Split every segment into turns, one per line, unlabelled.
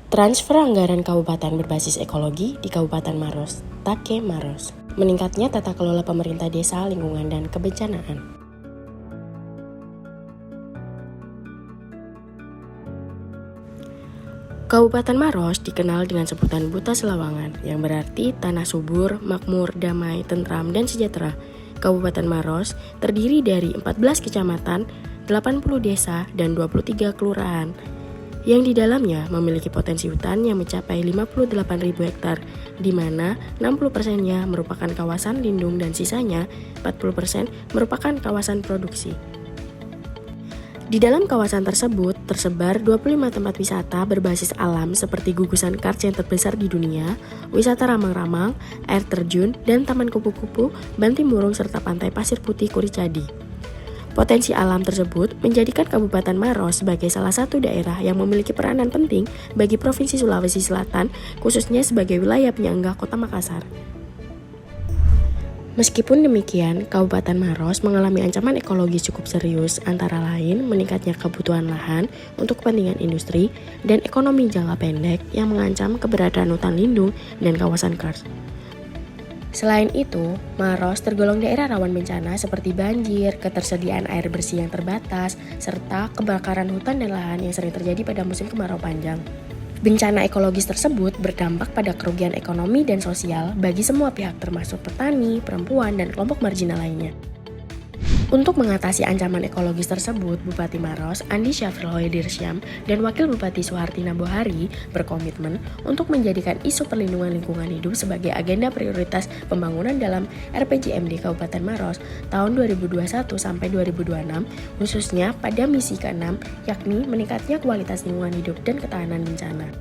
Transfer anggaran kabupaten berbasis ekologi di Kabupaten Maros, Take Maros. Meningkatnya tata kelola pemerintah desa, lingkungan, dan kebencanaan. Kabupaten Maros dikenal dengan sebutan Buta Selawangan, yang berarti tanah subur, makmur, damai, tentram, dan sejahtera. Kabupaten Maros terdiri dari 14 kecamatan, 80 desa, dan 23 kelurahan, yang di dalamnya memiliki potensi hutan yang mencapai 58.000 hektar, di mana 60%-nya merupakan kawasan lindung dan sisanya 40% merupakan kawasan produksi. Di dalam kawasan tersebut tersebar 25 tempat wisata berbasis alam seperti gugusan karst yang terbesar di dunia, wisata ramang-ramang, air terjun, dan taman kupu-kupu, Bantimurung serta pantai pasir putih Kuricadi. Potensi alam tersebut menjadikan Kabupaten Maros sebagai salah satu daerah yang memiliki peranan penting bagi Provinsi Sulawesi Selatan, khususnya sebagai wilayah penyangga Kota Makassar. Meskipun demikian, Kabupaten Maros mengalami ancaman ekologis cukup serius, antara lain meningkatnya kebutuhan lahan untuk kepentingan industri dan ekonomi jangka pendek yang mengancam keberadaan hutan lindung dan kawasan karst. Selain itu, Maros tergolong daerah rawan bencana seperti banjir, ketersediaan air bersih yang terbatas, serta kebakaran hutan dan lahan yang sering terjadi pada musim kemarau panjang. Bencana ekologis tersebut berdampak pada kerugian ekonomi dan sosial bagi semua pihak termasuk petani, perempuan, dan kelompok marginal lainnya. Untuk mengatasi ancaman ekologis tersebut, Bupati Maros, Andi Syafril Hoydirsyam, dan Wakil Bupati Suharti Nabohari berkomitmen untuk menjadikan isu perlindungan lingkungan hidup sebagai agenda prioritas pembangunan dalam RPJMD Kabupaten Maros tahun 2021 sampai 2026, khususnya pada misi ke-6, yakni meningkatnya kualitas lingkungan hidup dan ketahanan bencana.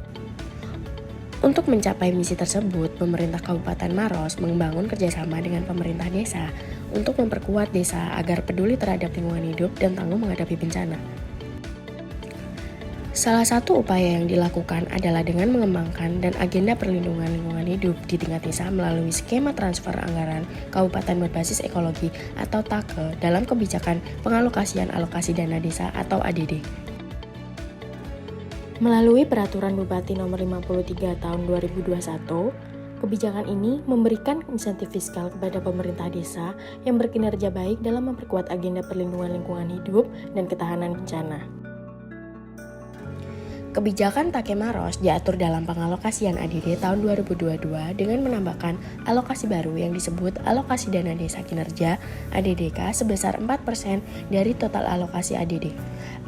Untuk mencapai misi tersebut, pemerintah Kabupaten Maros membangun kerjasama dengan pemerintah desa untuk memperkuat desa agar peduli terhadap lingkungan hidup dan tangguh menghadapi bencana. Salah satu upaya yang dilakukan adalah dengan mengembangkan dan agenda perlindungan lingkungan hidup di tingkat desa melalui skema transfer anggaran Kabupaten berbasis ekologi atau TAKE dalam kebijakan pengalokasian alokasi dana desa atau ADD. Melalui Peraturan Bupati Nomor 53 Tahun 2021, kebijakan ini memberikan insentif fiskal kepada pemerintah desa yang berkinerja baik dalam memperkuat agenda perlindungan lingkungan hidup dan ketahanan bencana. Kebijakan Take Maros diatur dalam pengalokasian ADD tahun 2022 dengan menambahkan alokasi baru yang disebut Alokasi Dana Desa Kinerja (ADDK) sebesar 4% dari total alokasi ADD.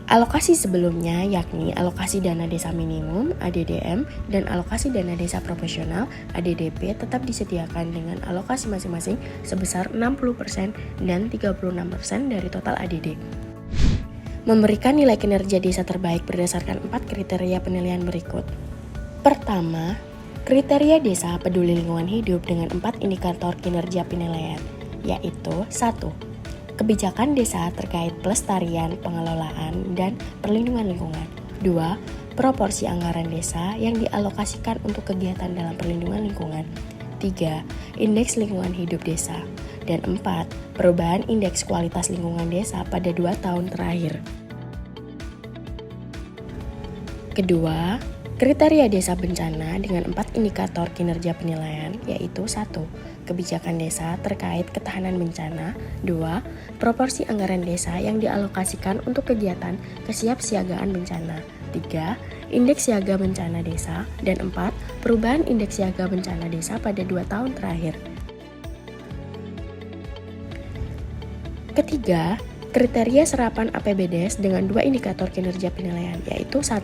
Alokasi sebelumnya yakni alokasi dana desa minimum (ADDM) dan alokasi dana desa proporsional (ADDP) tetap disediakan dengan alokasi masing-masing sebesar 60% dan 36% dari total ADD. Memberikan nilai kinerja desa terbaik berdasarkan 4 kriteria penilaian berikut. Pertama, kriteria desa peduli lingkungan hidup dengan 4 indikator kinerja penilaian, yaitu 1. Kebijakan desa terkait pelestarian, pengelolaan, dan perlindungan lingkungan. 2. Proporsi anggaran desa yang dialokasikan untuk kegiatan dalam perlindungan lingkungan. 3. Indeks lingkungan hidup desa. Dan 4. Perubahan indeks kualitas lingkungan desa pada 2 tahun terakhir. Kedua, kriteria desa bencana dengan 4 indikator kinerja penilaian, yaitu 1. Kebijakan desa terkait ketahanan bencana. 2. Proporsi anggaran desa yang dialokasikan untuk kegiatan kesiapsiagaan bencana. 3. Indeks siaga bencana desa. Dan 4. Perubahan indeks siaga bencana desa pada 2 tahun terakhir. Ketiga, kriteria serapan APBDes dengan 2 indikator kinerja penilaian, yaitu 1.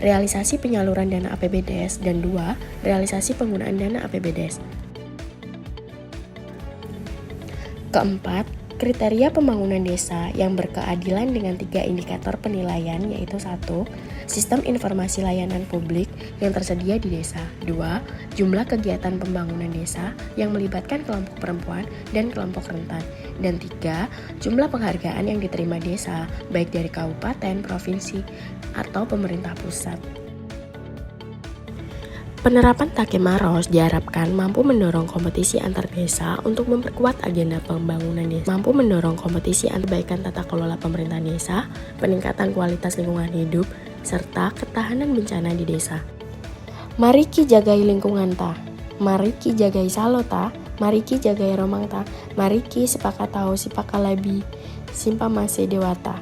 Realisasi penyaluran dana APBDes dan 2. Realisasi penggunaan dana APBDes. Keempat, kriteria pembangunan desa yang berkeadilan dengan 3 indikator penilaian, yaitu 1. Sistem informasi layanan publik yang tersedia di desa. 2. Jumlah kegiatan pembangunan desa yang melibatkan kelompok perempuan dan kelompok rentan. Dan 3. Jumlah penghargaan yang diterima desa, baik dari kabupaten, provinsi, atau pemerintah pusat. Penerapan Take Maros diharapkan mampu mendorong kompetisi antar desa untuk memperkuat agenda pembangunan desa, mampu mendorong kompetisi antar perbaikan tata kelola pemerintah desa, peningkatan kualitas lingkungan hidup, serta ketahanan bencana di desa. Mari ki jagai lingkungan ta, mari ki jagai salo ta, mari ki jagai romang ta, mari ki sepakat tahu sipaka labi, simpa masih dewata.